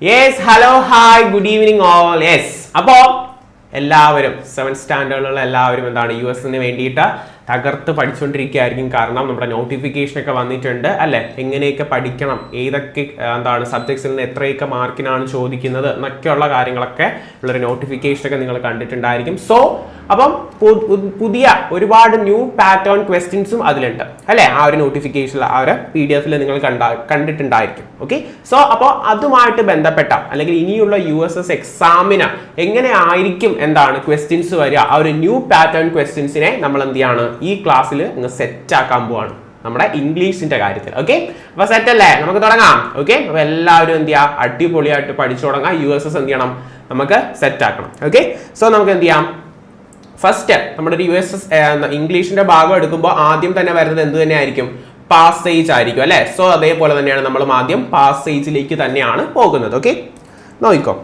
Yes hello hi good evening all. Yes അപ്പോൾ എല്ലാവരും 7th സ്റ്റാൻഡേർഡിലുള്ള എല്ലാവരും എന്താണ് US വേണ്ടിയിട്ട് തകർത്ത് പഠിച്ചുകൊണ്ടിരിക്കുകയായിരിക്കും. കാരണം നമ്മുടെ നോട്ടിഫിക്കേഷൻ ഒക്കെ വന്നിട്ടുണ്ട് അല്ലെ, എങ്ങനെയൊക്കെ പഠിക്കണം, ഏതൊക്കെ എന്താണ് സബ്ജക്ട്സിൽ നിന്ന് എത്രയൊക്കെ മാർക്കിനാണ് ചോദിക്കുന്നത് എന്നൊക്കെയുള്ള കാര്യങ്ങളൊക്കെ ഉള്ളൊരു നോട്ടിഫിക്കേഷൻ ഒക്കെ നിങ്ങൾ കണ്ടിട്ടുണ്ടായിരിക്കും. സോ അപ്പം പുതിയ ഒരുപാട് ന്യൂ പാറ്റേൺ ക്വസ്റ്റ്യൻസും അതിലുണ്ട് അല്ലെ, ആ ഒരു നോട്ടിഫിക്കേഷനിൽ ആ ഒരു PDF നിങ്ങൾ കണ്ടിട്ടുണ്ടായിരിക്കും. ഓക്കെ, സോ അപ്പോൾ അതുമായിട്ട് ബന്ധപ്പെട്ട അല്ലെങ്കിൽ ഇനിയുള്ള USS എക്സാമിന് എങ്ങനെ ആയിരിക്കും എന്താണ് ക്വസ്റ്റ്യൻസ് വരിക, ആ ഒരു ന്യൂ പാറ്റേൺ ക്വസ്റ്റ്യൻസിനെ നമ്മൾ എന്ത് ചെയ്യാണ് ഈ ക്ലാസ്സിൽ സെറ്റ് ആക്കാൻ പോവാണ് നമ്മുടെ ഇംഗ്ലീഷിന്റെ കാര്യത്തിൽ. ഓക്കെ, അപ്പൊ സെറ്റ് അല്ലേ, നമുക്ക് തുടങ്ങാം. ഓക്കെ, അപ്പൊ എല്ലാവരും എന്ത് ചെയ്യാം, അടിപൊളിയായിട്ട് പഠിച്ചു തുടങ്ങാം. USS എന്ത് ചെയ്യണം, നമുക്ക് സെറ്റ് ആക്കണം. ഓക്കെ, സോ നമുക്ക് എന്ത് ചെയ്യാം, ഫസ്റ്റ് നമ്മുടെ ഒരു USS ഇംഗ്ലീഷിന്റെ ഭാഗം എടുക്കുമ്പോൾ ആദ്യം തന്നെ വരുന്നത് എന്ത് തന്നെ ആയിരിക്കും, പാസേജ് ആയിരിക്കും അല്ലെ. സോ അതേപോലെ തന്നെയാണ് നമ്മൾ ആദ്യം പാസേജിലേക്ക് തന്നെയാണ് പോകുന്നത്. ഓക്കെ, നോക്കിക്കോ.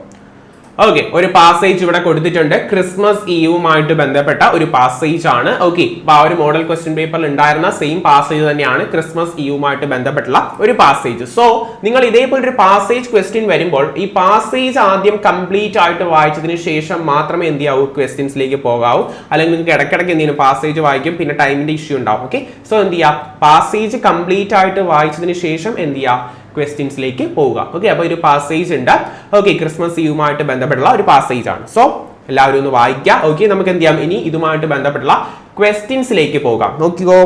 ഓക്കെ, ഒരു പാസേജ് ഇവിടെ കൊടുത്തിട്ടുണ്ട്, ക്രിസ്മസ് ഈവുമായിട്ട് ബന്ധപ്പെട്ട ഒരു പാസേജ് ആണ്. ഓക്കെ, അപ്പൊ ആ ഒരു മോഡൽ ക്വസ്റ്റ്യൻ പേപ്പറിൽ ഉണ്ടായിരുന്ന സെയിം പാസേജ് തന്നെയാണ് ക്രിസ്മസ് ഈവുമായിട്ട് ബന്ധപ്പെട്ടുള്ള ഒരു പാസേജ്. സോ നിങ്ങൾ ഇതേപോലെ ഒരു പാസേജ് ക്വസ്റ്റ്യൻ വരുമ്പോൾ ഈ പാസേജ് ആദ്യം കംപ്ലീറ്റ് ആയിട്ട് വായിച്ചതിന് ശേഷം മാത്രമേ എന്ത് ചെയ്യാവൂ, ക്വസ്റ്റ്യൻസിലേക്ക് പോകാവൂ. അല്ലെങ്കിൽ നിങ്ങൾക്ക് ഇടയ്ക്കിടയ്ക്ക് എന്ത് ചെയ്യും, പാസേജ് വായിക്കും, പിന്നെ ടൈമിന്റെ ഇഷ്യൂ ഉണ്ടാവും. ഓക്കെ, സോ എന്ത് ചെയ്യാം, പാസേജ് കംപ്ലീറ്റ് ആയിട്ട് വായിച്ചതിന് ശേഷം എന്ത് ചെയ്യാം, ക്വസ്റ്റ്യൻസിലേക്ക് പോവുക. ഓക്കെ, അപ്പൊ ഒരു പാസേജ് ഉണ്ട്. ഓക്കെ, ക്രിസ്മസ് ഈവുമായിട്ട് ബന്ധപ്പെട്ടുള്ള ഒരു പാസേജ് ആണ്. സോ എല്ലാവരും ഒന്ന് വായിക്കുക. ഓക്കെ, നമുക്ക് എന്ത് ചെയ്യാം, ഇനി ഇതുമായിട്ട് ബന്ധപ്പെട്ടുള്ള ക്വസ്റ്റ്യൻസിലേക്ക് പോകാം. നോക്കിക്കോ.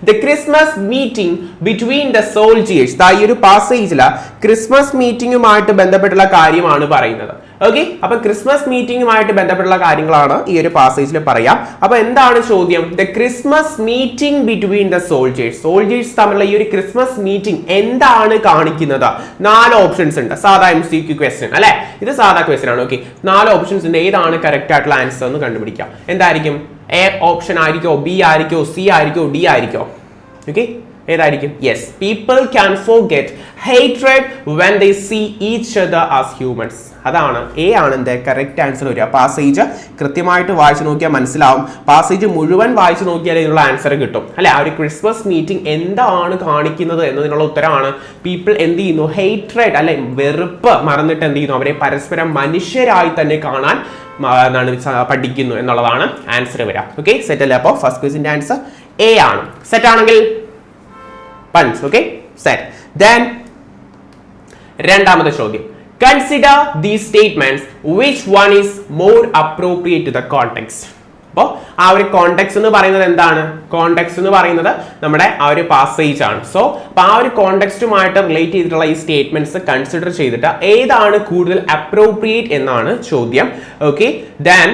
The Christmas meeting between the soldiers. ഈ ഒരു പാസേജില് ക്രിസ്മസ് മീറ്റിംഗുമായിട്ട് ബന്ധപ്പെട്ടുള്ള കാര്യമാണ് പറയുന്നത്. ഓക്കെ, അപ്പൊ ക്രിസ്മസ് മീറ്റിംഗുമായിട്ട് ബന്ധപ്പെട്ടുള്ള കാര്യങ്ങളാണ് ഈ ഒരു പാസേജിൽ പറയാം. അപ്പൊ എന്താണ് ചോദ്യം, the Christmas meeting between the soldiers തമ്മിലുള്ള ഈ ഒരു ക്രിസ്മസ് മീറ്റിംഗ് എന്താണ് കാണിക്കുന്നത്? 4 ഓപ്ഷൻസ് ഉണ്ട്. സാധാ MCQ ക്വസ്റ്റ്യൻ അല്ലെ, ഇത് സാധാ ക്വസ്റ്റ്യൻ ആണ്. ഓക്കെ, 4 ഓപ്ഷൻസ് ഉണ്ട്. ഏതാണ് കറക്റ്റ് ആയിട്ടുള്ള ആൻസർ എന്ന് കണ്ടുപിടിക്കാം. എന്തായിരിക്കും, A ഓപ്ഷൻ ആയിരിക്കോ, B ആയിരിക്കോ, C ആയിരിക്കോ, D ആയിരിക്കോ? ഓക്കെ, ഏതായിരിക്കും? Yes, people can forget hatred when they see each other as humans. അതാണ് A ആണ് എന്ത് കറക്റ്റ് ആൻസർ വരിക. പാസേജ് കൃത്യമായിട്ട് വായിച്ചു നോക്കിയാൽ മനസ്സിലാവും. പാസേജ് മുഴുവൻ വായിച്ചു നോക്കിയാൽ ഇതിനുള്ള ആൻസർ കിട്ടും അല്ലെ. ആ ഒരു ക്രിസ്മസ് മീറ്റിംഗ് എന്താണ് കാണിക്കുന്നത് എന്നതിനുള്ള ഉത്തരമാണ് പീപ്പിൾ എന്ത് ചെയ്യുന്നു, ഹേറ്റ്രഡ് അല്ലെ, വെറുപ്പ് മറന്നിട്ട് എന്ത് ചെയ്യുന്നു, അവരെ പരസ്പരം മനുഷ്യരായി തന്നെ കാണാൻ പഠിക്കുന്നു എന്നുള്ളതാണ് ആൻസർ വരിക. ഓക്കെ, സെറ്റ് അല്ലേ. അപ്പോൾ ഫസ്റ്റ് ക്വസ്റ്റ്യന്റെ ആൻസർ A ആണ്. സെറ്റ് ആണെങ്കിൽ പഞ്ച്. Okay, set. ദെൻ രണ്ടാമത്തെ ചോദ്യം, consider these statements, which one is more appropriate to the context. അപ്പോൾ ആ ഒരു കോണ്ടെക്സ്റ്റ് എന്ന് പറയുന്നത് എന്താണ്? കോണ്ടെക്സ്റ്റ് എന്ന് പറയുന്നത് നമ്മുടെ ആ ഒരു പാസേജ് ആണ്. സോ അപ്പൊ ആ ഒരു കോണ്ടെക്സ്റ്റുമായിട്ട് റിലേറ്റ് ചെയ്തിട്ടുള്ള ഈ സ്റ്റേറ്റ്മെന്റ്സ് കൺസിഡർ ചെയ്തിട്ട് ഏതാണ് കൂടുതൽ അപ്രോപ്രിയേറ്റ് എന്നാണ് ചോദ്യം. ഓക്കെ, ദെൻ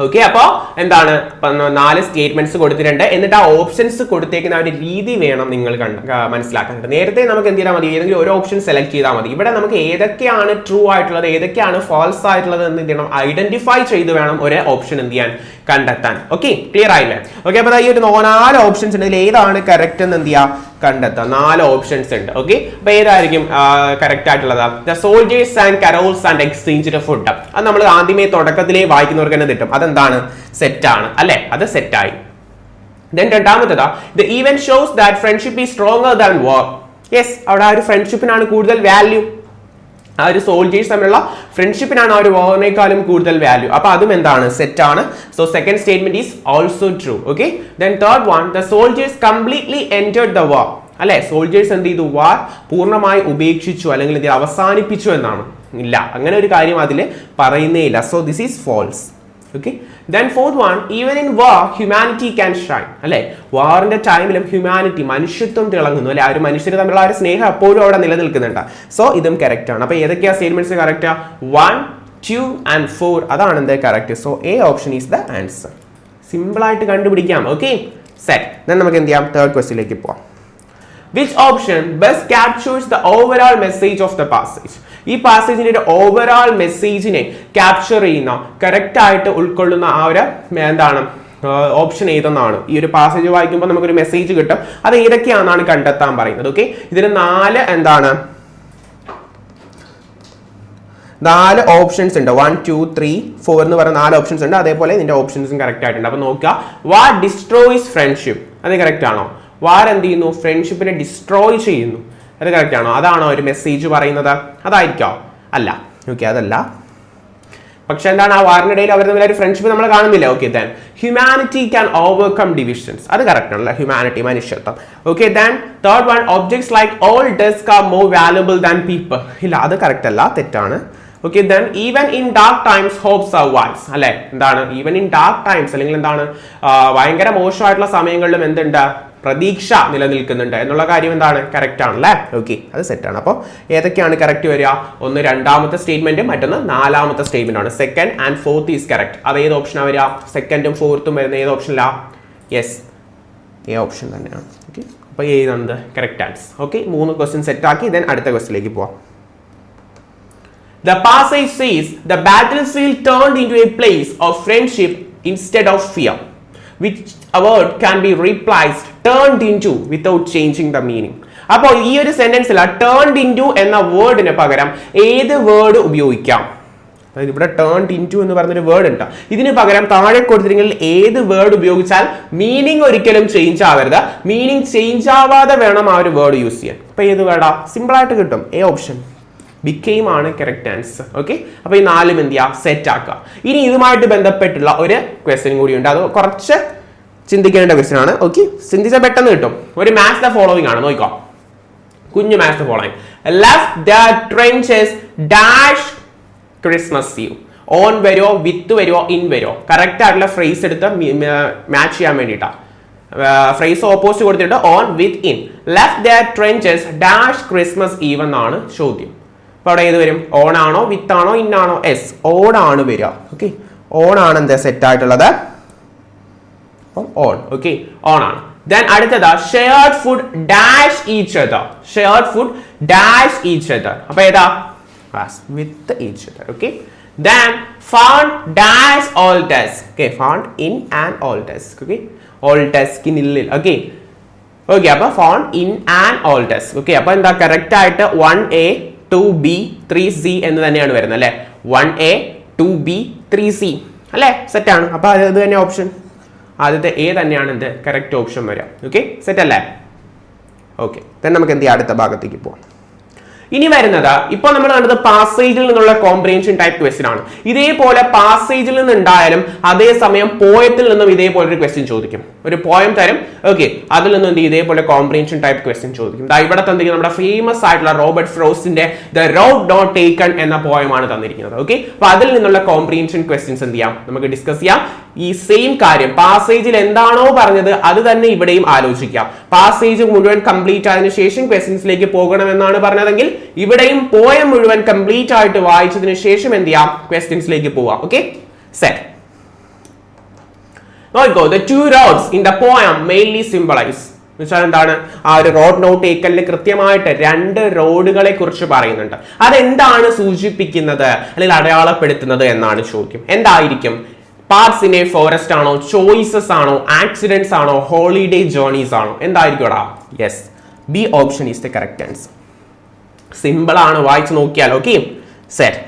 ഓക്കെ, അപ്പോ എന്താണ് 4 സ്റ്റേറ്റ്മെന്റ്സ് കൊടുത്തിട്ടുണ്ട്. എന്നിട്ട് ആ ഓപ്ഷൻസ് കൊടുത്തേക്കുന്ന ഒരു രീതി വേണം നിങ്ങൾ മനസ്സിലാക്കാനുണ്ട്. നേരത്തെ നമുക്ക് എന്ത് ചെയ്താൽ മതി, ഏതെങ്കിലും ഒരു ഓപ്ഷൻ സെലക്ട് ചെയ്താൽ മതി. ഇവിടെ നമുക്ക് ഏതൊക്കെയാണ് ട്രൂ ആയിട്ടുള്ളത്, ഏതൊക്കെയാണ് ഫാൾസ് ആയിട്ടുള്ളത് എന്ന് എന്ത് ചെയ്യണം, ഐഡന്റിഫൈ ചെയ്ത് വേണം ഒരു ഓപ്ഷൻ എന്ത് ചെയ്യാൻ, കണ്ടെത്താൻ. ഓക്കെ, ക്ലിയർ ആയില്ലേ? ഓക്കെ, അപ്പൊ ഈ ഒരു 4 ഓപ്ഷൻസ് ഉണ്ട്. ഇതിൽ ഏതാണ് കറക്റ്റ് എന്ന് എന്ത് ചെയ്യാം, കണ്ടെത്താം. 4 ഓപ്ഷൻസ് ഉണ്ട്. ഓക്കെ, അപ്പൊ ഏതായിരിക്കും കറക്റ്റ് ആയിട്ടുള്ളത്? The soldiers and carols and exchange food. അത് നമ്മൾ ആദ്യമേ തുടക്കത്തിലേ വായിക്കുന്നവർക്ക് തന്നെ കിട്ടും. അതെന്താണ്, സെറ്റാണ് അല്ലെ, അത് സെറ്റായി. ദെൻ രണ്ടാമത്തേതാ, the event shows that friendship is stronger than war. Yes, അവിടെ ആ ഒരു ഫ്രണ്ട്ഷിപ്പിനാണ് കൂടുതൽ വാല്യൂ. ആ ഒരു സോൾജേഴ്സ് തമ്മിലുള്ള ഫ്രണ്ട്ഷിപ്പിനാണ് ആ ഒരു വാറിനേക്കാളും കൂടുതൽ വാല്യൂ. അപ്പൊ അതും എന്താണ്, സെറ്റ് ആണ്. So second statement is also true. Okay, then third one, the soldiers completely entered the war. അല്ലെ, സോൾജേഴ്സ് എന്ത് ചെയ്തു, വാർ പൂർണ്ണമായി ഉപേക്ഷിച്ചു അല്ലെങ്കിൽ ഇത് അവസാനിപ്പിച്ചു എന്നാണ്. ഇല്ല, അങ്ങനെ ഒരു കാര്യം അതിൽ പറയുന്നേ ഇല്ല. So this is false. Okay, then fourth one, even in war humanity can shine. അല്ലെ, വാറിന്റെ ടൈമിലും ഹ്യൂമാനിറ്റി, മനുഷ്യത്വം തിളങ്ങുന്നു അല്ലെ. ആ ഒരു മനുഷ്യർ തമ്മിലുള്ള ആ ഒരു സ്നേഹം എപ്പോഴും അവിടെ നിലനിൽക്കുന്നുണ്ട്. സോ ഇതും കറക്റ്റ് ആണ്. അപ്പൊ ഏതൊക്കെയാ സ്റ്റേറ്റ്മെന്റ്സ് കറക്റ്റാ? 1, 2 and 4 അതാണ് എന്ത് correct. So A option is the answer. Simple ആയിട്ട് കണ്ടുപിടിക്കാം. Okay, set. ദെൻ നമുക്ക് എന്ത് ചെയ്യാം, തേർഡ് ക്വസ്റ്റ്യനിലേക്ക് പോവാം. Which option best captures the overall message of the passage? ഈ പാസേജിന്റെ ഒരു ഓവറോൾ മെസ്സേജിനെ ക്യാപ്ചർ ചെയ്യുന്ന, കറക്റ്റ് ആയിട്ട് ഉൾക്കൊള്ളുന്ന ആ ഒരു എന്താണ് ഓപ്ഷൻ ഏതെന്നാണ്. ഈ ഒരു പാസേജ് വായിക്കുമ്പോൾ നമുക്കൊരു മെസ്സേജ് കിട്ടും. അത് ഏതൊക്കെയാണെന്നാണ് കണ്ടെത്താൻ പറയുന്നത്. ഓക്കെ, ഇതിന് 4 ഓപ്ഷൻസ് ഉണ്ട്. 1, 2, 3, 4 എന്ന് പറയുന്ന 4 ഓപ്ഷൻസ് ഉണ്ട്. അതേപോലെ ഇതിന്റെ ഓപ്ഷൻസും കറക്റ്റ് ആയിട്ടുണ്ട്. അപ്പൊ നോക്കുക, വാട്ട് ഡിസ്ട്രോയ്സ് ഫ്രണ്ട്ഷിപ്പ്, അത് കറക്റ്റ് ആണോ? വാർ എന്ത് ചെയ്യുന്നു? ഫ്രണ്ട്ഷിപ്പിനെ ഡിസ്ട്രോയ് ചെയ്യുന്നു. അത് കറക്റ്റ് ആണോ? അതാണോ ഒരു മെസ്സേജ് പറയുന്നത്? അതായിരിക്കോ? അല്ല. ഓക്കെ, അതല്ല. പക്ഷെ എന്താണ്, ആ വാറിനിടയിൽ അവർ തമ്മിൽ ഒരു ഫ്രണ്ട്ഷിപ്പ് നമ്മൾ കാണുന്നില്ല. Okay, then humanity can overcome divisions. അത് കറക്റ്റ് ആണല്ലോ, ഹ്യൂമാനിറ്റി, മനുഷ്യത്വം. Okay, then third one, objects like all desk are more valuable than people. ഇല്ല, അത് കറക്റ്റ് അല്ല, തെറ്റാണ്. Okay, then even in dark times hope survives. അല്ലെ, എന്താണ് ഈവൻ ഇൻ ഡാർക്ക് ടൈംസ്, അല്ലെങ്കിൽ എന്താണ് ഭയങ്കര മോശമായിട്ടുള്ള സമയങ്ങളിലും എന്തുണ്ട്? പ്രതീക്ഷ നിലനിൽക്കുന്നുണ്ട് എന്നുള്ള കാര്യം എന്താണ്? കറക്റ്റ് ആണല്ലേ. ഓക്കെ, അത് സെറ്റാണ്. അപ്പോൾ ഏതൊക്കെയാണ് കറക്റ്റ് വരിക? ഒന്ന് രണ്ടാമത്തെ സ്റ്റേറ്റ്മെന്റ്, മറ്റൊന്ന് നാലാമത്തെ സ്റ്റേറ്റ്മെന്റ് ആണ്. Second and fourth is correct. അത് ഏത് ഓപ്ഷനാണ് വരിക? സെക്കൻഡും ഫോർത്തും വരുന്ന ഏത് ഓപ്ഷനിലാ? യെസ്, എ ഓപ്ഷൻ തന്നെയാണ്. ഓക്കെ, അപ്പോൾ ഏതാണ് correct answer? Okay, 3 question set ആക്കി ദെൻ അടുത്ത ക്വസ്റ്റ്യനിലേക്ക് പോവാം. The passage says the battlefield turned into a place of friendship instead of fear, which a word can be replaced turned into without changing the meaning. അപ്പോൾ ഈ ഒരു സെന്റൻസിൽ turned into എന്ന വേർഡിന് പകരം ഏത് വേർഡ് ഉപയോഗിക്കാം? അതായത് ഇവിടെ turned into എന്ന് പറഞ്ഞൊരു വേർഡ് ഉണ്ട്. ഇതിന് പകരം താഴെ കൊടുത്തിരിക്കുന്ന ഏത് വേർഡ് ഉപയോഗിച്ചാൽ മീനിങ് ഒരിക്കലും ചേഞ്ച് ആവരുത്, മീനിങ് ചേഞ്ച് ആവാതെ വേണം ആ ഒരു വേർഡ് യൂസ് ചെയ്യാൻ. അപ്പൊ ഏത് വേർഡാ? സിമ്പിൾ ആയിട്ട് കിട്ടും, എ ഓപ്ഷൻ, became ആണ് കറക്റ്റ് ആൻസർ. ഓക്കെ, അപ്പൊ ഈ 4 എന്ത് ചെയ്യുക? സെറ്റ് ആക്കുക. ഇനി ഇതുമായിട്ട് ബന്ധപ്പെട്ടുള്ള ഒരു ക്വസ്റ്റ്യൻ കൂടിയുണ്ട്, അത് കുറച്ച് ചിന്തിക്കേണ്ട ക്വസ്റ്റ്യൻ ആണ്. ഓക്കെ, ചിന്തിച്ചാൽ പെട്ടെന്ന് കിട്ടും. ഒരു മാച്ച് ദ ഫോളോവിംഗ് ആണ്, നോക്കാം. കുഞ്ഞു match the following. Left the trenches dash Christmas eve. On വരുമോ, വിത്ത് വരുമോ, ഇൻ വരുമോ? കറക്റ്റ് ആയിട്ടുള്ള ഫ്രേസ് എടുത്ത് മാച്ച് ചെയ്യാൻ വേണ്ടിയിട്ടാണ്. ഫ്രേസ് ഓപ്പോസിറ്റ് കൊടുത്തിട്ട് on, with, in. Left the trenches dash Christmas eve എന്നാണ് ചോദ്യം. അപ്പൊ അവിടെ ഏത് വരും? ഓൺ ആണോ, വിത്ത് ആണോ, ഇൻ ആണോ? എസ്, ഓൺ ആണ് വരിക. ഓക്കെ, ഓൺ ആണ് എന്താ സെറ്റ് ആയിട്ടുള്ളത്? അപ്പം ഓൺ. ഓക്കെ, ഓൺ ആണ്. ദെൻ അടുത്തത് shared food dash each other. Shared food dash each other. അപ്പൊ ഏതാ? With each other. Okay, then found dash all desk. Okay, found in and all desk. Okay, all ഡെസ്കിനുള്ളിൽ. Okay, okay, അപ്പൊ found in and all desk. Okay, അപ്പൊ എന്താ correct ആയിട്ട് 1A 2B 3C എന്ന് തന്നെയാണ് വരുന്നത് അല്ലെ. 1A 2B 3C അല്ലെ, സെറ്റ് ആണ്. അപ്പൊ അത് തന്നെ ഓപ്ഷൻ, ആദ്യത്തെ എ തന്നെയാണ് എന്ത് കറക്റ്റ് ഓപ്ഷൻ വരിക. ഓക്കെ, സെറ്റ് അല്ലേ? ഓക്കെ, നമുക്ക് എന്ത് ചെയ്യാം? അടുത്ത ഭാഗത്തേക്ക് പോവാം. ഇനി വരുന്നത് ഇപ്പൊ നമ്മൾ കണ്ടത് പാസേജിൽ നിന്നുള്ള കോംപ്രിഹെൻഷൻ ടൈപ്പ് ക്വസ്റ്റ്യൻ ആണ്. ഇതേപോലെ പാസേജിൽ നിന്നുണ്ടായാലും അതേസമയം പോയത്തിൽ നിന്നും ഇതേപോലെ ഒരു ക്വസ്റ്റ്യൻ ചോദിക്കും. ഒരു പോയം തരും, ഓക്കെ, അതിൽ നിന്നും എന്ത് ഇതേപോലെ കോംപ്രിഹെൻഷൻ ടൈപ്പ് ക്വസ്റ്റ്യൻ ചോദിക്കും. ഇവിടെ തന്നിരിക്കുന്നത് നമ്മുടെ ഫേമസ് ആയിട്ടുള്ള റോബർട്ട് ഫ്രോസ്റ്റിന്റെ ദ റോഡ് നോട്ട് ടേക്കൺ എന്ന പോയമാണ് തന്നിരിക്കുന്നത്. ഓക്കെ, അപ്പൊ അതിൽ നിന്നുള്ള കോംപ്രിഹെൻഷൻ ക്വസ്റ്റ്യൻസ് എന്ത് ചെയ്യാം? നമുക്ക് ഡിസ്കസ് ചെയ്യാം. ഈ സെയിം കാര്യം പാസേജിൽ എന്താണോ പറഞ്ഞത് അത് തന്നെ ഇവിടെയും ആലോചിക്കാം. പാസേജ് മുഴുവൻ കംപ്ലീറ്റ് ആയതിനു ശേഷം ക്വസ്റ്റ്യൻസിലേക്ക് പോകണമെന്നാണ് പറഞ്ഞതെങ്കിൽ ഇവിടെയും പോയം മുഴുവൻ കംപ്ലീറ്റ് ആയിട്ട് വായിച്ചതിന് ശേഷം എന്ത് ചെയ്യാം? ക്വസ്റ്റ്യൻസിലേക്ക് പോവാം. Okay, set. നോക്കൂ, the two roads in the poem mainly symbolize. എന്നുവെച്ചാൽ എന്താണ്? ആ ഒരു റോഡ് നോട്ട് ടേക്കലിൽ കൃത്യമായിട്ട് 2 റോഡുകളെ കുറിച്ച് പറയുന്നുണ്ട്. അതെന്താണ് സൂചിപ്പിക്കുന്നത് അല്ലെങ്കിൽ അടയാളപ്പെടുത്തുന്നത് എന്നാണ് ചോദ്യം. എന്തായിരിക്കും? പാർട്സ് ഇൻ എ ഫോറസ്റ്റ് ആണോ, ചോയ്സസ് ആണോ, ആക്സിഡന്റ്സ് ആണോ, ഹോളിഡേ ജേർണീസ് ആണോ? എന്തായിരിക്കും? Yes, B option is the correct answer. Simple ആണ്, വായിച്ച് നോക്കിയാൽ. Okay, set.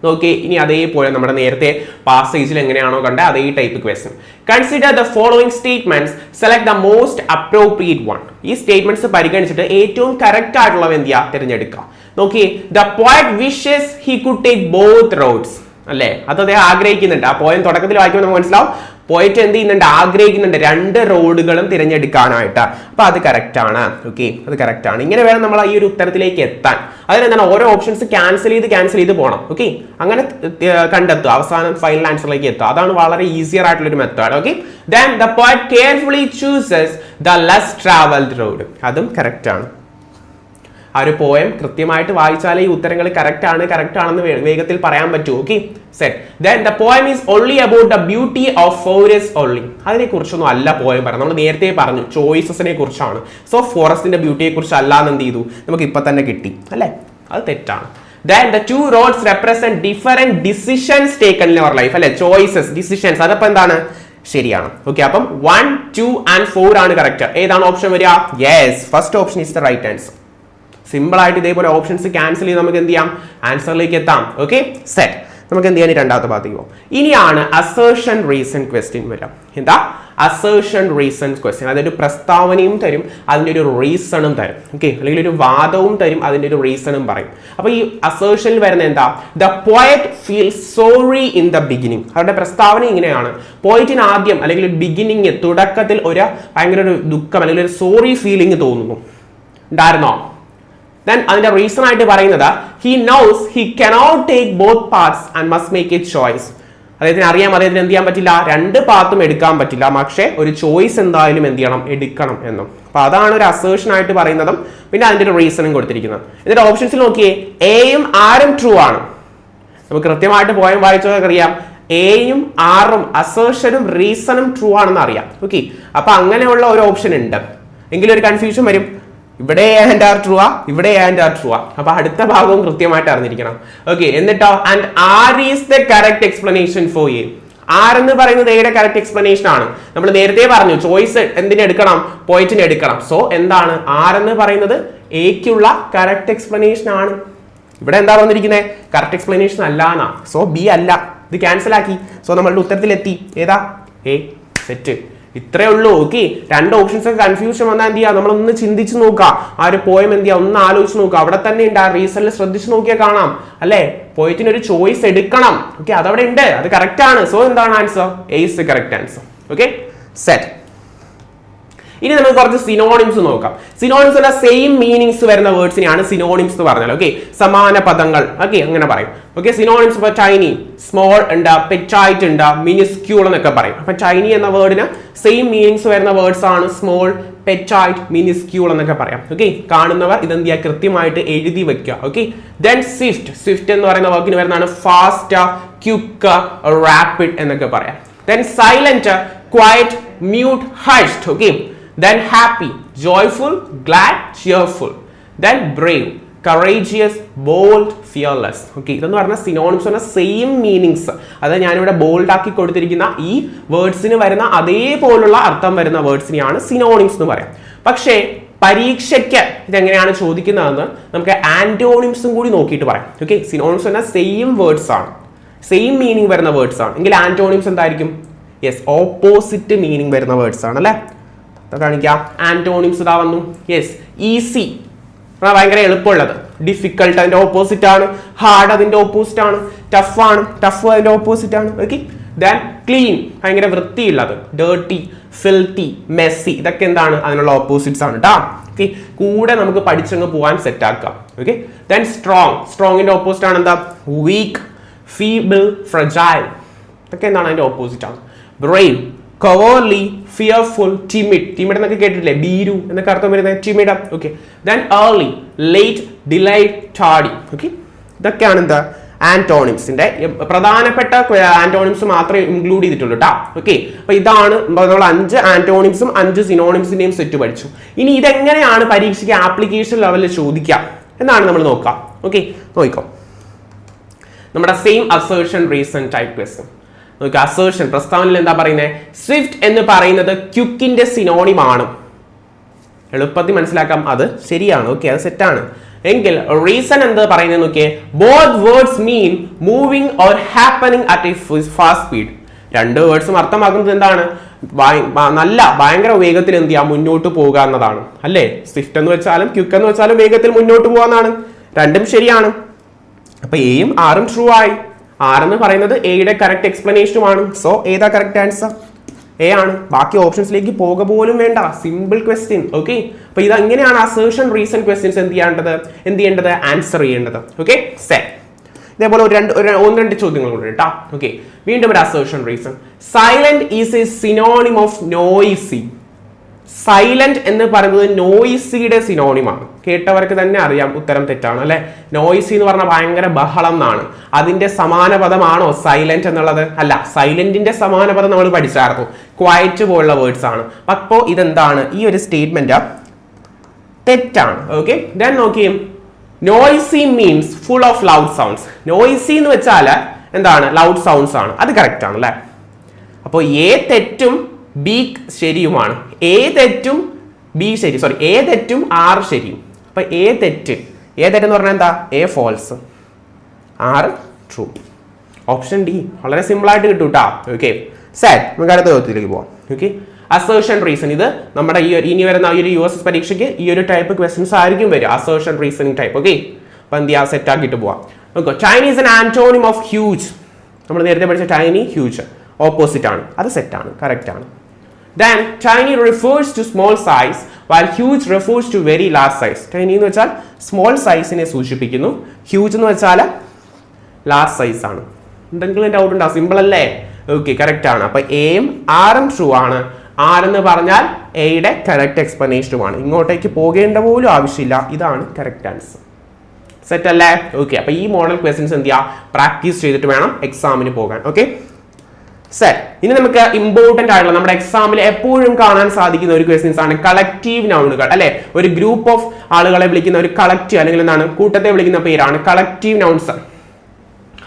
നോക്കി, ഇനി അതേപോലെ നമ്മുടെ നേരത്തെ പാസേജിൽ എങ്ങനെയാണോ കണ്ട അതേ type question. Consider the following statements, select the most appropriate one. ഈ സ്റ്റേറ്റ്മെന്റ്സ് പരിഗണിച്ചിട്ട് ഏറ്റവും കറക്റ്റ് ആയിട്ടുള്ളവ എന്ത് ചെയ്യുക? തിരഞ്ഞെടുക്കുക. നോക്കി, the poet wishes he could take both roads. അല്ലെ, അത് അദ്ദേഹം ആഗ്രഹിക്കുന്നുണ്ട്. ആ പോയം തുടക്കത്തിൽ വായിക്കുമ്പോൾ നമുക്ക് മനസ്സിലാവും പോയിട്ട് എന്ത് ചെയ്യുന്നുണ്ട്? ആഗ്രഹിക്കുന്നുണ്ട് 2 റോഡുകളും തിരഞ്ഞെടുക്കാനായിട്ട്. അപ്പൊ അത് കറക്റ്റ് ആണ്. ഓക്കെ, അത് കറക്റ്റ് ആണ്. ഇങ്ങനെ വേണം നമ്മൾ ഈ ഒരു ഉത്തരത്തിലേക്ക് എത്താൻ. അതിനെന്താണ്? ഓരോ ഓപ്ഷൻസ് ക്യാൻസൽ ചെയ്ത് പോകണം. ഓക്കെ, അങ്ങനെ കണ്ടെത്തുക, അവസാനം ഫൈനൽ ആൻസറിലേക്ക് എത്തുക. അതാണ് വളരെ ഈസിയർ ആയിട്ടുള്ള ഒരു method. Okay, then the poet carefully chooses the less travelled road. അതും കറക്റ്റ് ആണ്. ആ ഒരു പോയം കൃത്യമായിട്ട് വായിച്ചാലേ ഈ ഉത്തരങ്ങൾ കറക്റ്റ് ആണെന്ന് വേഗത്തിൽ പറയാൻ പറ്റൂ. Okay, set. Then the poem is only about the beauty of forest only. അതിനെ കുറിച്ചൊന്നും അല്ല പോയം പറയുന്നത്. നമ്മൾ നേരത്തെ പറഞ്ഞു ചോയ്സസിനെ കുറിച്ചാണ്. സോ ഫോറസ്റ്റിന്റെ ബ്യൂട്ടിയെ കുറിച്ച് അല്ലാന്ന് എന്ത് ചെയ്തു? നമുക്ക് ഇപ്പൊ തന്നെ കിട്ടി അല്ലെ? അത് തെറ്റാണ്. Then the two roads represent different decisions taken in our life. അല്ലെ, ചോയ്സസ്, ഡിസിഷൻസ്. അതപ്പോ എന്താണ്? ശരിയാണ്. ഓക്കെ, അപ്പം 1, 2 and 4 ആണ് കറക്റ്റ്. ഏതാണ് ഓപ്ഷൻ വരിക? Yes, first option is the right answer. Simple ആയിട്ട് ഇതേപോലെ ഓപ്ഷൻസ് ക്യാൻസൽ ചെയ്ത് നമുക്ക് എന്ത് ചെയ്യാം? ആൻസറിലേക്ക് എത്താം. Okay, set. നമുക്ക് എന്ത് ചെയ്യാൻ രണ്ടാമത്തെ ഭാഗത്തേക്ക് പോകും. ഇനിയാണ് അസേർഷൻ റീസൺ ക്വസ്റ്റ്യൻ വരാം. എന്താ അസേർഷൻ റീസൺ ക്വസ്റ്റ്യൻ? അതൊരു പ്രസ്താവനയും തരും, അതിൻ്റെ ഒരു റീസണും തരും. ഓക്കെ, അല്ലെങ്കിൽ ഒരു വാദവും തരും, അതിൻ്റെ ഒരു റീസണും പറയും. അപ്പൊ ഈ അസേർഷനിൽ വരുന്ന എന്താ? The poet feels sorry in the beginning. അവരുടെ പ്രസ്താവന ഇങ്ങനെയാണ്. പോയിറ്റിന് ആദ്യം അല്ലെങ്കിൽ ബിഗിനിങ് തുടക്കത്തിൽ ഒരു ഭയങ്കര ഒരു ദുഃഖം അല്ലെങ്കിൽ ഒരു സോറി ഫീലിംഗ് തോന്നുന്നു. ഉണ്ടായിരുന്നോ? Then അതിന്റെ റീസൺ ആയിട്ട് പറയുന്നത് he knows he cannot take both paths and must make a choice. അദ്ദേഹത്തിന് അറിയാം അദ്ദേഹത്തിന് എന്ത് ചെയ്യാൻ പറ്റില്ല, രണ്ട് പാത്തും എടുക്കാൻ പറ്റില്ല, പക്ഷേ ഒരു ചോയ്സ് എന്തായാലും എന്ത് ചെയ്യണം, എടുക്കണം എന്നും. അപ്പൊ അതാണ് ഒരു അസേർഷൻ ആയിട്ട് പറയുന്നതും പിന്നെ അതിന്റെ ഒരു റീസണും കൊടുത്തിരിക്കുന്നത്. എന്നിട്ട് ഓപ്ഷൻസിൽ നോക്കിയേ, എയും ആറും ട്രൂ ആണ്. നമുക്ക് കൃത്യമായിട്ട് പോയം വായിച്ചതൊക്കെ അറിയാം, എയും ആറും അസേർഷനും റീസണും ട്രൂ ആണെന്ന് അറിയാം. ഓക്കെ, അപ്പൊ അങ്ങനെയുള്ള ഒരു ഓപ്ഷൻ ഉണ്ട് എങ്കിലും ഒരു കൺഫ്യൂഷൻ വരും. ഇവിടെ ആൻഡ് ആർ ട്രൂ ആ, ഇവിടെ ആൻഡ് ആർ ട്രൂ ആ. അപ്പൊ അടുത്ത ഭാഗവും കൃത്യമായിട്ട് അറിഞ്ഞിരിക്കണം. ഓക്കെ, എന്നിട്ടോ and R is the correct explanation for A. R എന്ന് പറയുന്നത് എയുടെ കറക്റ്റ് എക്സ്പ്ലനേഷൻ ആണ്. നമ്മൾ നേരത്തെ പറഞ്ഞു ചോയ്സ് എന്തിനെടുക്കണം, പോയിന്റിന് എടുക്കണം. സോ എന്താണ് ആർ എന്ന് പറയുന്നത് എക്കുള്ള കറക്റ്റ് എക്സ്പ്ലനേഷൻ ആണ്. ഇവിടെ എന്താ പറഞ്ഞിരിക്കുന്നത്, കറക്റ്റ് എക്സ്പ്ലനേഷൻ അല്ല എന്നാ. സോ ബി അല്ല, ഇത് ക്യാൻസൽ ആക്കി. സോ നമ്മളുടെ ഉത്തരത്തിലെത്തി. ഏതാ? എ. സെറ്റ്. ഇത്രേ ഉള്ളൂ. ഓക്കെ, രണ്ട് ഓപ്ഷൻസ് ഒക്കെ കൺഫ്യൂഷൻ വന്നാൽ എന്ത് ചെയ്യുക, നമ്മളൊന്ന് ചിന്തിച്ച് നോക്കുക. ആ ഒരു പോയം എന്ത് ചെയ്യുക, ഒന്ന് ആലോചിച്ച് നോക്കുക. അവിടെ തന്നെ ഉണ്ട്, ആ റീസണിൽ ശ്രദ്ധിച്ച് നോക്കിയാൽ കാണാം അല്ലെ, പോയിന്റിന് ഒരു ചോയ്സ് എടുക്കണം. ഓക്കെ, അതവിടെ ഉണ്ട്, അത് കറക്റ്റ് ആണ്. സോ എന്താണ് answer? A is the correct answer. Okay, set. ഇനി നമുക്ക് കുറച്ച് സിനോണിംസ് നോക്കാം. സിനോണിംസ് അല്ല, സെയിം മീനിങ്സ് വരുന്ന വേർഡ്സിനെയാണ് സിനോണിംസ് എന്ന് പറഞ്ഞാൽ. ഓക്കെ, സമാന പദങ്ങൾ. ഓക്കെ, അങ്ങനെ പറയും. ഓക്കെ, സിനോണിംസ് ഇപ്പൊ ടൈനി, സ്മോൾ ഉണ്ട്, പെറ്റൈറ്റ് ഉണ്ട്, മിനിസ്ക്യൂൾ എന്നൊക്കെ പറയും. അപ്പൊ ടൈനി എന്ന വേർഡിന് സെയിം മീനിങ്സ് വരുന്ന വേർഡ്സ് ആണ് സ്മോൾ, പെറ്റൈറ്റ്, മിനിസ്ക്യൂൾ എന്നൊക്കെ പറയാം. ഓക്കെ, കാണുന്നവർ ഇതെന്ത് ചെയ്യുക, കൃത്യമായിട്ട് എഴുതി വെക്കുക. Okay, then Swift. സ്വിഫ്റ്റ് എന്ന് പറയുന്ന വാക്കിന് വരുന്നതാണ് ഫാസ്റ്റ്, ക്വിക്ക്, റാപ്പിഡ് എന്നൊക്കെ പറയാം. Then silent, quiet, mute, hushed. Okay, then happy, joyful, glad, cheerful. Then brave, courageous, bold, fearless. Okay, ഇതെന്ന് പറഞ്ഞ സിനോണിംസ് പറഞ്ഞ സെയിം മീനിങ്സ്. അത് ഞാനിവിടെ ബോൾഡ് ആക്കി കൊടുത്തിരിക്കുന്ന ഈ വേർഡ്സിന് വരുന്ന അതേപോലുള്ള അർത്ഥം വരുന്ന വേർഡ്സിനെയാണ് സിനോണിംസ് എന്ന് പറയാം. പക്ഷേ പരീക്ഷയ്ക്ക് ഇതെങ്ങനെയാണ് ചോദിക്കുന്നതെന്ന് നമുക്ക് ആന്റോണിംസും കൂടി നോക്കിയിട്ട് പറയാം. ഓക്കെ, സിനോണിംസ് പറഞ്ഞാൽ സെയിം വേർഡ്സ് ആണ്, സെയിം മീനിങ് വരുന്ന വേർഡ്സ് ആണ്. എങ്കിൽ ആന്റോണിംസ് എന്തായിരിക്കും? യെസ്, ഓപ്പോസിറ്റ് മീനിങ് വരുന്ന വേർഡ്സ് ആണ് അല്ലെ. കാണിക്കാം. ആന്റോണിംസ് ഇതാ വന്നു. യെസ്, ഈസി ഭയങ്കര എളുപ്പമുള്ളത്, ഡിഫിക്കൽട്ട് അതിന്റെ ഓപ്പോസിറ്റ് ആണ്, ഹാർഡ് അതിന്റെ ഓപ്പോസിറ്റ് ആണ്, ടഫ് ആണ്, ടഫ് അതിന്റെ ഓപ്പോസിറ്റ് ആണ്. ഓക്കെ, ദെൻ ക്ലീൻ ഭയങ്കര വൃത്തിയുള്ളത്, ഡേർട്ടി, ഫിൽത്തി, മെസ്സി ഇതൊക്കെ എന്താണ്, അതിനുള്ള ഓപ്പോസിറ്റ്സ് ആണ് കേട്ടോ. ഓക്കെ, കൂടെ നമുക്ക് പഠിച്ചങ്ങ് പോകാൻ സെറ്റ് ആക്കാം. ഓക്കെ, ദെൻ സ്ട്രോങ്, സ്ട്രോങ്ങിന്റെ ഓപ്പോസിറ്റ് ആണ് എന്താ, വീക്ക്, ഫീബിൾ, ഫ്രജൈൽ ഇതൊക്കെ എന്താണ് അതിന്റെ ഓപ്പോസിറ്റ് ആണ്. Brave, cowardly, fearful, timid. Timid എന്നൊക്കെ കേട്ടിട്ടില്ലേ, ഭീരു എന്നൊക്കെ അർത്ഥം വരുന്നത് timid. Okay, then early, late, delayed, tardy. Okay, ഇതൊക്കെയാണ് എന്താ ആന്റോണിംസിന്റെ പ്രധാനപ്പെട്ട ആന്റോണിംസ് മാത്രമേ ഇൻക്ലൂഡ് ചെയ്തിട്ടുള്ളൂ കേട്ടോ. ഓക്കെ, അപ്പൊ ഇതാണ് നമ്മൾ 5 ആന്റോണിംസും 5 സിനോണിംസിന്റെയും സെറ്റ് പഠിച്ചു. ഇനി ഇതെങ്ങനെയാണ് പരീക്ഷയ്ക്ക് ആപ്ലിക്കേഷൻ ലെവലിൽ ചോദിക്കാം എന്നാണ് നമ്മൾ നോക്കാം. ഓക്കെ, നോക്കിക്കോ. നമ്മുടെ same assertion reason type question. Assertion പ്രസ്താവനയിൽ എന്താ പറയുന്നത്, സ്വിഫ്റ്റ് എന്ന് പറയുന്നത് ക്വിക്കിന്റെ സിനോണിം ആണ്. എളുപ്പത്തിൽ മനസ്സിലാക്കാം, അത് ശരിയാണ്. ഓക്കെ, അത് സെറ്റാണ്. എങ്കിൽ റീസൺ എന്താ പറയുന്നത് നോക്കിയേ, both words mean moving or happening at A fast speed. രണ്ട് വേർഡ്സും അർത്ഥമാക്കുന്നത് എന്താണ്, നല്ല ഭയങ്കര വേഗത്തിൽ എന്ത് ചെയ്യാം, മുന്നോട്ട് പോകുക എന്നതാണ് അല്ലേ. സ്വിഫ്റ്റ് എന്ന് വെച്ചാലും ക്വിക്ക് എന്ന് വെച്ചാലും വേഗത്തിൽ മുന്നോട്ട് പോകാന്നാണ്. രണ്ടും ശരിയാണ്. അപ്പൊ എയും ആറും ട്രൂ ആയി. ആറെന്ന് പറയുന്നത് എയുടെ കറക്റ്റ് എക്സ്പ്ലനേഷനുമാണ്. സോ ഏതാ കറക്റ്റ് ആൻസർ? എ ആണ്. ബാക്കി ഓപ്ഷൻസിലേക്ക് പോക പോലും വേണ്ട, സിമ്പിൾ ക്വസ്റ്റ്യൻ. ഓക്കെ, അപ്പൊ ഇത് എങ്ങനെയാണ് അസേർഷൻ റീസൺ ക്വസ്റ്റ്യൻസ് എന്ത് ചെയ്യേണ്ടത് ആൻസർ ചെയ്യേണ്ടത്. Okay, set. ഇതേപോലെ ഒന്ന് രണ്ട് ചോദ്യങ്ങൾ കൂടെ കേട്ടോ. ഓക്കെ, വീണ്ടും ഒരു assertion reason. Silent is A synonym of noisy. Silent എന്ന് പറയുന്നത് നോയിസിയുടെ സിനോണിമാണ്. കേട്ടവർക്ക് തന്നെ അറിയാം ഉത്തരം തെറ്റാണ് അല്ലെ. നോയിസി എന്ന് പറഞ്ഞാൽ ഭയങ്കര ബഹളം എന്നാണ്. അതിന്റെ സമാന പദമാണോ സൈലന്റ് എന്നുള്ളത്? അല്ല, സൈലന്റിന്റെ സമാന പദം നമ്മൾ പഠിച്ചായിരുന്നു, ക്വയറ്റ് പോലുള്ള വേർഡ്സ് ആണ്. അപ്പോ ഇതെന്താണ്, ഈ ഒരു സ്റ്റേറ്റ്മെന്റ് തെറ്റാണ്. ഓക്കെ, ദെൻ നോക്കിയും noisy means full of loud sounds. Noisy എന്ന് വെച്ചാൽ എന്താണ്, ലൗഡ് സൗണ്ട്സ് ആണ്. അത് കറക്റ്റ് ആണ് അല്ലെ. അപ്പോൾ എ തെറ്റും ബി ശരിയുമാണ്. എ തെറ്റും ബി ശരി, സോറി എ തെറ്റും ആറ് ശരിയും. അപ്പൊ എ തെറ്റെന്ന് പറഞ്ഞാൽ എന്താ, എ ഫോൾസ്, ആറ് ട്രൂ. ഓപ്ഷൻ ഡി വളരെ സിമ്പിൾ ആയിട്ട് കിട്ടും കേട്ടോ. Okay set. നമുക്ക് അടുത്ത ചോദ്യത്തിലേക്ക് പോവാം. Okay assertion reason. ഇത് നമ്മുടെ ഇനി വരുന്ന ഈ ഒരു USS പരീക്ഷയ്ക്ക് ഈ ഒരു ടൈപ്പ് ക്വസ്റ്റ്യൻസ് ആയിരിക്കും വരിക. Assertion reasoning type. ഓക്കെ അപ്പൊ എന്ത് ചെയ്യാം, സെറ്റ് ആക്കിയിട്ട് പോവാം. Okay Chinese an antonym of huge. നമ്മൾ നേരത്തെ പഠിച്ച ടൈനി ഹ്യൂജ് ഓപ്പോസിറ്റ് ആണ്, അത് സെറ്റ് ആണ്, കറക്റ്റ് ആണ്. Then tiny refers to small size while huge refers to very large size. Tiny എന്ന് വെച്ചാൽ സ്മോൾ സൈസിനെ സൂചിപ്പിക്കുന്നു, ഹ്യൂജ് എന്ന് വെച്ചാൽ ലാർജ് സൈസ് ആണ്. എന്തെങ്കിലും ഡൗട്ട് ഉണ്ടോ? സിമ്പിൾ അല്ലേ? ഓക്കെ കറക്റ്റ് ആണ്. അപ്പൊ എയും ആറും ട്രൂ ആണ്. ആർ എന്ന് പറഞ്ഞാൽ എയുടെ കറക്റ്റ് എക്സ്പ്ലനേഷനുമാണ്. ഇങ്ങോട്ടേക്ക് പോകേണ്ട പോലും ആവശ്യമില്ല. ഇതാണ് കറക്റ്റ് ആൻസർ. സെറ്റ് അല്ലേ? ഓക്കെ അപ്പൊ ഈ മോഡൽ ക്വസ്റ്റ്യൻസ് എന്ത് ചെയ്യുക, പ്രാക്ടീസ് ചെയ്തിട്ട് വേണം എക്സാമിന് പോകാൻ. Okay set. ഇനി നമുക്ക് ഇമ്പോർട്ടന്റ് ആയിട്ടുള്ള നമ്മുടെ എക്സാമിൽ എപ്പോഴും കാണാൻ സാധിക്കുന്ന ഒരു ക്വസ്റ്റ്യൻസ് ആണ് കളക്റ്റീവ് നൗണുകൾ അല്ലെ. ഒരു ഗ്രൂപ്പ് ഓഫ് ആളുകളെ വിളിക്കുന്ന ഒരു കളക്റ്റീവ് അല്ലെങ്കിൽ എന്താണ് കൂട്ടത്തെ വിളിക്കുന്ന പേരാണ് കളക്റ്റീവ് നൗൺസ്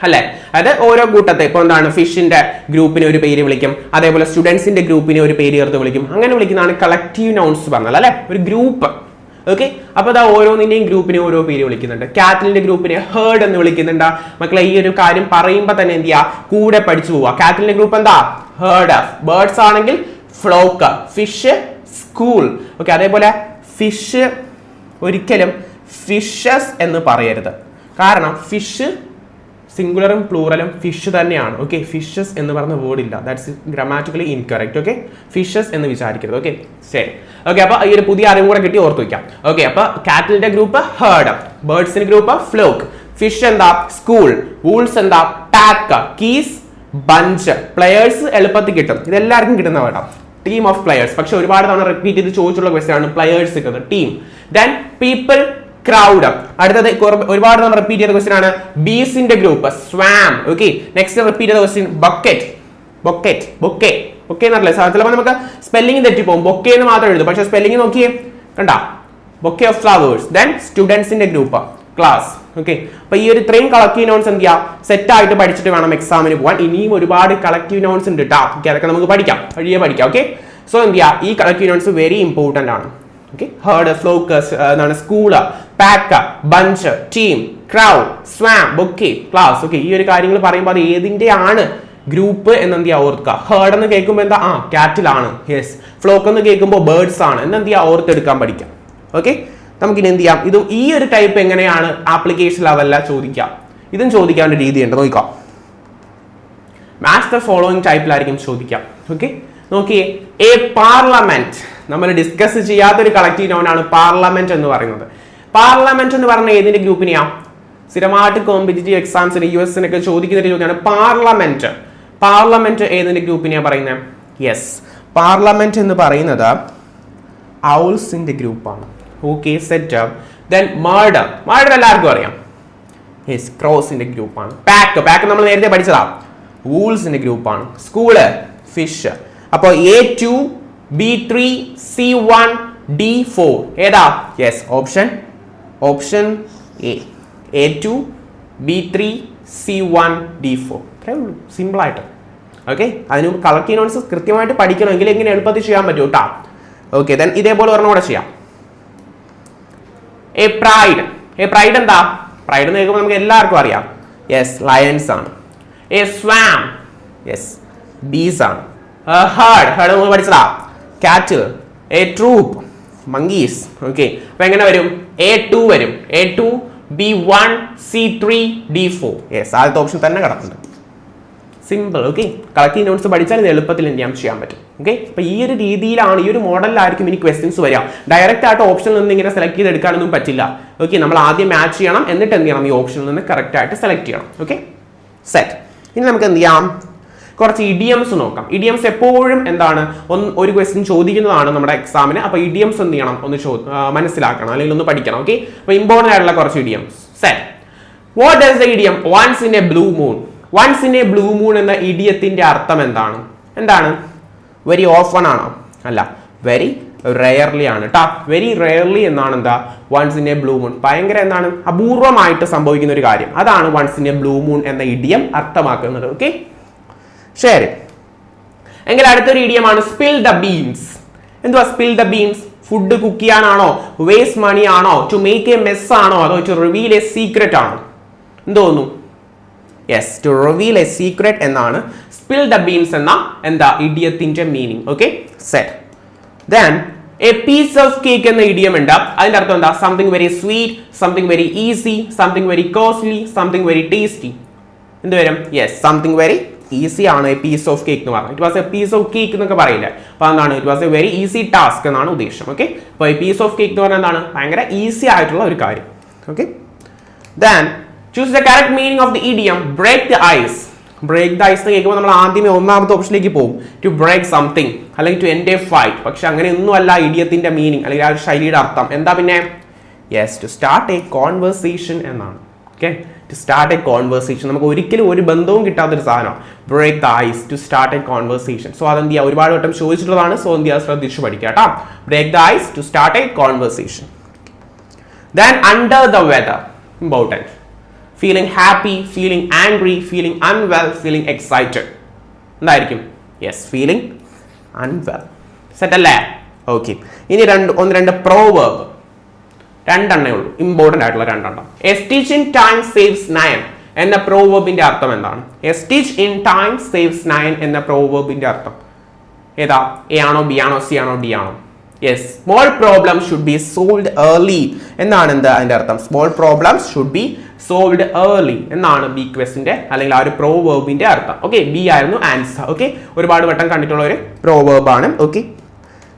അല്ലെ. അതായത് ഓരോ കൂട്ടത്തെ ഇപ്പൊ എന്താണ് ഫിഷിന്റെ ഗ്രൂപ്പിന് ഒരു പേര് വിളിക്കും, അതേപോലെ സ്റ്റുഡൻസിന്റെ ഗ്രൂപ്പിന് ഒരു പേര് ചേർത്ത് വിളിക്കും. അങ്ങനെ വിളിക്കുന്നതാണ് കളക്റ്റീവ് നൗൺസ് പറഞ്ഞാൽ അല്ലെ, ഒരു ഗ്രൂപ്പ്. ഓക്കെ അപ്പൊ അതാ ഓരോന്നിന്റെയും ഗ്രൂപ്പിനെ ഓരോ പേര് വിളിക്കുന്നുണ്ട്. കാറ്റിലിന്റെ ഗ്രൂപ്പിനെ ഹേർഡ് എന്ന് വിളിക്കുന്നുണ്ട്. മക്കളെ ഈ ഒരു കാര്യം പറയുമ്പോൾ തന്നെ എന്ത് ചെയ്യുക, കൂടെ പഠിച്ചു പോവുക. കാറ്റിലിന്റെ ഗ്രൂപ്പ് എന്താ, ഹേർഡ്. ബേർഡ്സ് ആണെങ്കിൽ ഫ്ലോക്ക്, ഫിഷ് സ്കൂൾ. ഓക്കെ അതേപോലെ ഫിഷ് ഒരിക്കലും ഫിഷസ് എന്ന് പറയരുത്. കാരണം ഫിഷ് സിംഗുലറും പ്ലൂറലും ഫിഷ് തന്നെയാണ്. ഓക്കെ ഫിഷസ് എന്ന് പറഞ്ഞ വേർഡ് ഇല്ല, that's grammatically incorrect. Okay fishes എന്ന് വിചാരിക്കരുത്. ഓക്കെ ശരി. ഓക്കെ അപ്പൊ ഈ ഒരു പുതിയ അറിവും കൂടെ കിട്ടി ഓർത്ത് വയ്ക്കാം. ഓക്കെ അപ്പൊ കാറ്റിലിന്റെ ഗ്രൂപ്പ് ഹേർഡ്, ബേർഡ്സിന്റെ ഗ്രൂപ്പ് ഫ്ലോക്ക്, ഫിഷ് എന്താ സ്കൂൾ, വൂൾസ് എന്താ പാക്ക്, കീസ് ബഞ്ച്, പ്ലെയേഴ്സ് എളുപ്പത്തിൽ കിട്ടും. ഇതെല്ലാവർക്കും കിട്ടുന്ന വേർഡാണ്. ടീം ഓഫ് പ്ലെയേഴ്സ്, പക്ഷെ ഒരുപാട് തവണ റിപ്പീറ്റ് ചെയ്ത് ചോദിച്ചുള്ള ക്വസ്റ്റ്യൻ ആണ് പ്ലെയേഴ്സ് കിട്ടുന്നത്, ടീം. Then people crowd. അടുത്തത് ഒരുപാട് തവണ റിപ്പീറ്റ് ചെയ്ത ക്വസ്റ്റ്യൻ ആണ് ബീസിന്റെ ഗ്രൂപ്പ് സ്വാം. ഓക്കെ നെക്സ്റ്റ് റിപ്പീറ്റ് ചെയ്ത ക്വസ്റ്റ്യൻ ബക്കറ്റ്, ബൊക്കറ്റ്, ബൊക്കെ. ബൊക്കെ എന്നല്ലേ ചിലപ്പോൾ നമുക്ക് സ്പെല്ലിംഗ് തെറ്റിപ്പോകും, ബൊക്കെ എന്ന് മാത്രം എഴുതും, പക്ഷെ സ്പെല്ലിംഗ് നോക്കിയേ കണ്ടാ, ബൊക്കെ ഓഫ് ഫ്ലവേഴ്സ്. ദെൻ സ്റ്റുഡൻസിന്റെ ഗ്രൂപ്പ് ക്ലാസ്. ഓക്കെ അപ്പൊ ഈ ഒരു ഇത്രയും കളക്റ്റീവ് നൗൺസ് എന്ത് ചെയ്യാം, സെറ്റ് ആയിട്ട് പഠിച്ചിട്ട് വേണം എക്സാമിന് പോകാൻ. ഇനിയും ഒരുപാട് കളക്റ്റീവ് നൗൺസ് ഉണ്ട് കേട്ടോ. ഓക്കെ അതൊക്കെ നമുക്ക് പഠിക്കാം, വഴിയെ പഠിക്കാം. ഓക്കെ സോ എന്ത് ചെയ്യാം, ഈ കളക്റ്റീവ് നൗൺസ് വെരി ഇമ്പോർട്ടന്റ് ആണ്. ഓക്കെ ഹേർഡ്, ഫ്ലോക്കസ്, എന്താണ് school, pack, bunch, team, crowd, swarm, bouquet, class. Okay ഈ ഒരു കാര്യങ്ങൾ പറയുമ്പോൾ അത് ഏതിന്റെ ആണ് ഗ്രൂപ്പ് എന്നെന്ത് ചെയ്യാ ഓർക്കുക. ഹേർഡ് എന്ന് കേൾക്കുമ്പോൾ എന്താ, ആ കാറ്റിലാണ്. യെസ്. ഫ്ലോക്ക് എന്ന് കേൾക്കുമ്പോൾ ബേർഡ്സ് ആണ് എന്നെന്ത് ചെയ്യാ ഓർത്തെടുക്കാൻ പഠിക്കാം. ഓക്കെ നമുക്കിനി എന്ത് ചെയ്യാം, ഇതും ഈ ഒരു ടൈപ്പ് എങ്ങനെയാണ് ആപ്ലിക്കേഷൻ ലെവലില ചോദിക്കാം. ഇതും ചോദിക്കാൻ ഒരു രീതിയുണ്ട്, നോക്കാം. മാച്ച് ദ ഫോളോയിങ് ടൈപ്പിലായിരിക്കും ചോദിക്കാം. ഓക്കെ നോക്കിയേ, എ പാർലമെന്റ് നമ്മൾ ഡിസ്കസ് ചെയ്യാത്തൊരു കളക്റ്റീവ് നൗൺ ആണ് പാർലമെന്റ് എന്ന് പറയുന്നത്. പാർലമെന്റ് എന്ന് പറഞ്ഞ ഏതിന്റെ ഗ്രൂപ്പിനെയാ, സ്ഥിരമായിട്ട് കോമ്പറ്റീറ്റീവ് എക്സാംസിന് USനൊക്കെ ചോദിക്കുന്ന ഒരു ചോദ്യമാണ് പാർലമെന്റ്. പാർലമെന്റ് ഏതിന്റെ ഗ്രൂപ്പിനെയാ പറയുന്നത്? യെസ് പാർലമെന്റ് എന്ന് പറയുന്നത് ഔൾസിന്റെ ഗ്രൂപ്പാണ്. Okay set. Then murder, murder എല്ലാവർക്കും അറിയാം. യെസ് ക്രോസിന്റെ ഗ്രൂപ്പാണ്. പാക്ക്, പാക്ക് നമ്മൾ നേരത്തെ പഠിച്ചതാ, വൂൾസിന്റെ ഗ്രൂപ്പാണ്. School fish. അപ്പോൾ A2 B3 C1 D4 ഏതാ? Yes option A. A2 B3 C1 D4 അത്രേ ഉള്ളൂ, സിമ്പിൾ ആയിട്ട്. ഓക്കെ അതിന് കളക്റ്റീവ് നൗൺസ് കൃത്യമായിട്ട് പഠിക്കണമെങ്കിൽ എങ്ങനെ എളുപ്പത്തിൽ ചെയ്യാൻ പറ്റും കേട്ടോ. ഓക്കെ ദെൻ ഇതേപോലെ ഒരെണ്ണം കൂടെ ചെയ്യാം. A pride. എ പ്രൈഡ് എന്താ? പ്രൈഡ് എന്ന് കേൾക്കുമ്പോൾ നമുക്ക് എല്ലാവർക്കും അറിയാം. യെസ് ലയൺസ് ആണ്. എ സ്വാം, യെസ് ബീസ് ആണ്. ഹേർഡ്, ഹേർഡ് നമ്മൾ പഠിച്ചതാ കാറ്റിൽ. A troupe monkeys. ഓക്കെ അപ്പൊ എങ്ങനെ വരും? A2 വരും. A2 B1 C3 D4. Yes ആദ്യത്തെ ഓപ്ഷൻ തന്നെ കിടക്കുന്നുണ്ട്. സിമ്പിൾ. ഓക്കെ കളക്റ്റീവ് നൗൺസ് പഠിച്ചാൽ ഇത് എളുപ്പത്തിൽ എന്ത് ചെയ്യാൻ പറ്റും. ഓക്കെ അപ്പൊ ഈ ഒരു രീതിയിലാണ്, ഈ ഒരു മോഡലിലായിരിക്കും ഇനി ക്വസ്റ്റ്യൻസ് വരിക. ഡയറക്റ്റ് ആയിട്ട് ഓപ്ഷനിൽ നിന്ന് ഇങ്ങനെ സെലക്ട് ചെയ്ത് എടുക്കാനൊന്നും പറ്റില്ല. ഓക്കെ നമ്മൾ ആദ്യം മാച്ച് ചെയ്യണം, എന്നിട്ട് എന്ത് ചെയ്യണം, ഈ ഓപ്ഷനിൽ നിന്ന് കറക്റ്റ് ആയിട്ട് സെലക്ട് ചെയ്യണം. Okay set. ഇനി നമുക്ക് എന്ത് ചെയ്യാം, കുറച്ച് ഇഡിയംസ് നോക്കാം. ഇഡിയംസ് എപ്പോഴും എന്താണ്, ഒരു ക്വസ്റ്റ്യൻ ചോദിക്കുന്നതാണ് നമ്മുടെ എക്സാമിന്. അപ്പൊ ഇഡിയംസ് എന്ത് ചെയ്യണം, ഒന്ന് മനസ്സിലാക്കണം അല്ലെങ്കിൽ ഒന്ന് പഠിക്കണം. ഓക്കെ അപ്പൊ ഇമ്പോർട്ടന്റ് ആയിട്ടുള്ള കുറച്ച് idioms. Set. What does the idiom once in a blue moon? Once in a blue moon എന്ന ഇഡിയത്തിന്റെ അർത്ഥം എന്താണ്? എന്താണ്? വെരി ഓഫൺ ആണോ? അല്ല, വെരി റെയർലി ആണ് കേട്ടോ. വെരി റെയർലി എന്നാണ് എന്താ once in a blue moon. ഭയങ്കര എന്താണ്, അപൂർവമായിട്ട് സംഭവിക്കുന്ന ഒരു കാര്യം. അതാണ് once in a blue moon എന്ന ഇഡിയം അർത്ഥമാക്കുന്നത്. ഓക്കെ ശരി. എങ്കിൽ അടുത്തൊരു ഇഡിയമാണ് സ്പിൽ ദ ബീൻസ്. എന്തുവാ spill the beans? Food cook ചെയ്യാനാണോ, വേസ്റ്റ് മണി ആണോ, ടു മേക്ക് എ മെസ് ആണോ, അതോ ടു റിവീൽ എ സീക്രട്ട് ആണോ? എന്ത് തോന്നുന്നു? Yes, to reveal a secret എന്നാണ് സ്പിൽ ദ ബീൻസ് എന്ന എന്താ ഇഡിയത്തിന്റെ meaning. Okay, set. Then a piece of cake എന്ന ഇഡിയം ഉണ്ട്. അതിന്റെ അർത്ഥം എന്താ? Something very sweet, something very easy, something very costly, something very tasty. എന്ത് വരും? യെസ്, സംതിങ് വെരി ഈസി ആണ് എ പീസ് ഓഫ് കേക്ക് എന്ന് പറഞ്ഞാൽ. It was a piece of cake എന്നൊക്കെ പറയില്ല. അപ്പൊ എന്താണ്? It was a very easy task എന്നാണ് ഉദ്ദേശം. ഓക്കെ, അപ്പോൾ എ പീസ് ഓഫ് കേക്ക് എന്ന് പറഞ്ഞാൽ എന്താണ്? ഭയങ്കര ഈസി ആയിട്ടുള്ള ഒരു കാര്യം. Okay, then choose the correct meaning of the idiom break the ice. Break the ice എന്ന് കേൾക്കുമ്പോൾ നമ്മൾ ആദ്യമേ ഒന്നാമത്തെ ഓപ്ഷനിലേക്ക് പോകും, ടു ബ്രേക്ക് സംതിങ് അല്ലെങ്കിൽ ടു എൻഡ് എ ഫൈറ്റ്. പക്ഷെ അങ്ങനെയൊന്നും അല്ല ഇഡിയത്തിന്റെ മീനിങ് അല്ലെങ്കിൽ ആ ഒരു ശൈലിയുടെ അർത്ഥം. എന്താ പിന്നെ? Yes, to start a conversation എന്നാണ്. Okay, to start a conversation. നമുക്ക് ഒരിക്കലും ഒരു ബന്ധവും കിട്ടാത്തൊരു സാധനമാണ് break the ice, to start a conversation. So അതെന്ത് ചെയ്യുക? ഒരുപാട് വട്ടം ചോദിച്ചിട്ടുള്ളതാണ്. സോ എന്ത് ചെയ്യുക? ശ്രദ്ധിച്ചു പഠിക്കുക കേട്ടോ. Break the ice, to start a conversation. Then under the weather, important. Feeling happy, feeling angry, feeling unwell, feeling excited. എന്തായിരിക്കും? Yes, feeling unwell. സെറ്റ് അല്ലേ? ഓക്കെ, ഇനി രണ്ട് പ്രോവേർബ്. രണ്ടെണ്ണേ ഉള്ളൂ, ഇമ്പോർട്ടൻ്റ് ആയിട്ടുള്ള രണ്ടെണ്ണം. A stitch in time saves 9 എന്ന പ്രോവേർബിന്റെ അർത്ഥം എന്താണ്? A stitch in time saves 9 എന്ന പ്രോവേർബിന്റെ അർത്ഥം ഏതാ? എ ആണോ, ബി ആണോ, സി ആണോ, ഡി ആണോ? Yes, small problems should be solved early എന്നാണ് എന്ത് അതിന്റെ അർത്ഥം? Small problems should be solved early എന്നാണ് ബി ക്വസ്റ്റിന്റെ അല്ലെങ്കിൽ ആ ഒരു പ്രോവേർബിന്റെ അർത്ഥം. ഓക്കെ, ബി ആയിരുന്നു ആൻസർ. ഓക്കെ, ഒരുപാട് വട്ടം കണ്ടിട്ടുള്ള ഒരു പ്രോവേർബ് ആണ്. ഓക്കെ,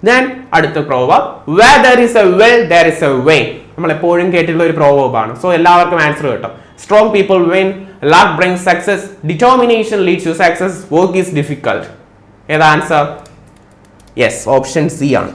ദെൻ അടുത്ത proverb, where there is a will there is a way. നമ്മൾ എപ്പോഴും കേട്ടിട്ടുള്ള ഒരു പ്രോവേർബ് ആണ്. സോ എല്ലാവർക്കും ആൻസർ കിട്ടും. Strong people win, luck brings success, determination leads to success, work is difficult. ഏതാ ആൻസർ? യെസ്, ഓപ്ഷൻ സി ആണ്.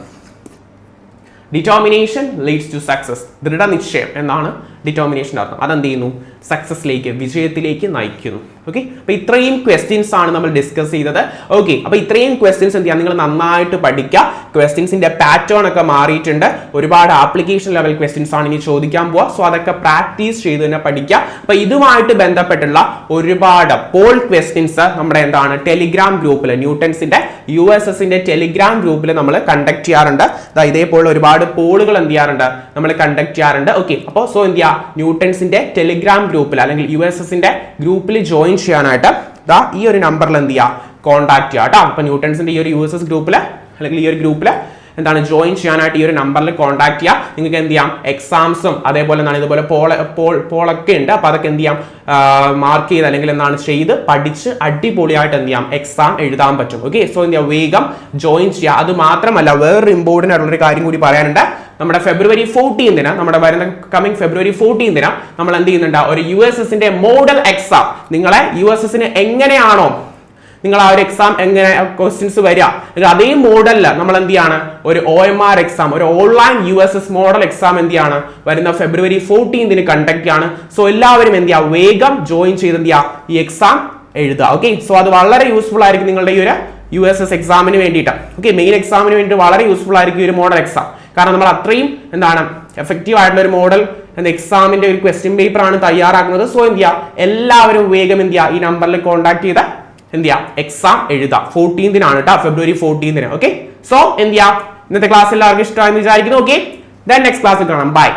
Determination leads to success. ദൃഢനിശ്ചയം എന്നാണ് ഡിറ്റർമിനേഷൻ്റെ അർത്ഥം. അതെന്ത് ചെയ്യുന്നു? സക്സസിലേക്ക്, വിജയത്തിലേക്ക് നയിക്കുന്നു. ഓക്കെ, അപ്പോൾ ഇത്രയും ക്വസ്റ്റ്യൻസ് ആണ് നമ്മൾ ഡിസ്കസ് ചെയ്തത്. ഓക്കെ, അപ്പോൾ ഇത്രയും ക്വസ്റ്റ്യൻസ് എന്ത് ചെയ്യാം? നിങ്ങൾ നന്നായിട്ട് പഠിക്കുക. ക്വസ്റ്റ്യൻസിന്റെ പാറ്റേൺ ഒക്കെ മാറിയിട്ടുണ്ട്. ഒരുപാട് ആപ്ലിക്കേഷൻ ലെവൽ ക്വസ്റ്റ്യൻസ് ആണ് ഇനി ചോദിക്കാൻ പോവുക. സോ അതൊക്കെ പ്രാക്ടീസ് ചെയ്ത് തന്നെ പഠിക്കുക. അപ്പോൾ ഇതുമായിട്ട് ബന്ധപ്പെട്ടുള്ള ഒരുപാട് പോൾ ക്വസ്റ്റ്യൻസ് നമ്മുടെ എന്താണ് ടെലിഗ്രാം ഗ്രൂപ്പിൽ, ന്യൂട്ടൺസിന്റെ USSന്റെ ടെലിഗ്രാം ഗ്രൂപ്പിൽ നമ്മൾ കണ്ടക്ട് ചെയ്യാറുണ്ട്. ഇതേപോലെ ഒരുപാട് പോളുകൾ എന്ത് ചെയ്യാറുണ്ട്? നമ്മൾ കണ്ടക്ട് ചെയ്യാറുണ്ട്. ഓക്കെ, അപ്പോൾ സോ എന്ത് ചെയ്യുക? ന്യൂട്ടൺസിന്റെ ടെലിഗ്രാം ഗ്രൂപ്പിൽ അല്ലെങ്കിൽ USSന്റെ ഗ്രൂപ്പിൽ ജോയിൻ ചെയ്യാനായിട്ട് ഈ ഒരു നമ്പറിൽ എന്ത് ചെയ്യുക? കോൺടാക്ട് ചെയ്യുക കേട്ടോ. അപ്പൊ ന്യൂട്ടൺസിന്റെ ഈ ഒരു USS ഗ്രൂപ്പിൽ അല്ലെങ്കിൽ ഈ ഒരു ഗ്രൂപ്പിൽ എന്താണ് ജോയിൻ ചെയ്യാനായിട്ട് ഈ ഒരു നമ്പറിൽ കോൺടാക്ട് ചെയ്യുക. നിങ്ങൾക്ക് എന്ത് ചെയ്യാം? എക്സാംസും അതേപോലെ എന്താണ് ഇതുപോലെ പോളൊക്കെ ഉണ്ട്. അപ്പൊ അതൊക്കെ എന്ത് ചെയ്യാം? മാർക്ക് ചെയ്ത് അല്ലെങ്കിൽ എന്താണ് ചെയ്ത് പഠിച്ച് അടിപൊളിയായിട്ട് എന്ത് ചെയ്യാം? എക്സാം എഴുതാൻ പറ്റും. ഓക്കെ, സോ എന്ത് ചെയ്യുക? വേഗം ജോയിൻ ചെയ്യുക. അത് മാത്രമല്ല വേറൊരു ഇമ്പോർട്ടൻ്റ് ആയിട്ടുള്ള ഒരു കാര്യം കൂടി പറയാനുണ്ട്. നമ്മുടെ ഫെബ്രുവരി 14 നമ്മുടെ വരുന്ന കമ്മിങ് ഫെബ്രുവരി 14 നമ്മൾ എന്ത് ചെയ്യുന്നുണ്ട്? ഒരു USSന്റെ മോഡൽ എക്സാം. നിങ്ങളെ USSന് എങ്ങനെയാണോ നിങ്ങൾ ആ ഒരു എക്സാം എങ്ങനെ ക്വസ്റ്റ്യൻസ് വരിക അതേ മോഡലിൽ നമ്മൾ എന്ത് ചെയ്യാണ്? ഒരു OMR എക്സാം, ഒരു ഓൺലൈൻ USS മോഡൽ എക്സാം എന്ത് ചെയ്യാണ്? വരുന്ന ഫെബ്രുവരി 14 കണ്ടക്ട് ചെയ്യാണ്. സോ എല്ലാവരും എന്ത് ചെയ്യുക? വേഗം ജോയിൻ ചെയ്ത് എന്ത് ചെയ്യുക? ഈ എക്സാം എഴുതുക. ഓക്കെ, സോ അത് വളരെ യൂസ്ഫുൾ ആയിരിക്കും നിങ്ങളുടെ ഈ ഒരു USS എക്സാമിന് വേണ്ടിയിട്ട്. ഓക്കെ, മെയിൻ എക്സാമിന് വേണ്ടിയിട്ട് വളരെ യൂസ്ഫുൾ ആയിരിക്കും ഈ ഒരു മോഡൽ എക്സാം. കാരണം നമ്മൾ അത്രയും എന്താണ് എഫക്റ്റീവ് ആയിട്ടുള്ള ഒരു മോഡൽ എക്സാമിന്റെ ഒരു ക്വസ്റ്റ്യൻ പേപ്പർ ആണ് തയ്യാറാക്കുന്നത്. സോ എന്ത് ചെയ്യുക? എല്ലാവരും വേഗം എന്ത് ചെയ്യുക? ഈ നമ്പറിൽ കോൺടാക്ട് ചെയ്ത് എന്ത് ചെയ്യാം? എക്സാം എഴുതാം. 14 കേട്ടോ, ഫെബ്രുവരി 14. ഓക്കെ, സോ എന്ത് ചെയ്യാം? ഇന്നത്തെ ക്ലാസ് എല്ലാവർക്കും ഇഷ്ടമായെന്ന് വിചാരിക്കുന്നു. ഓക്കെ, ദെൻ നെക്സ്റ്റ് ക്ലാസ്സിൽ കാണാം. ബൈ.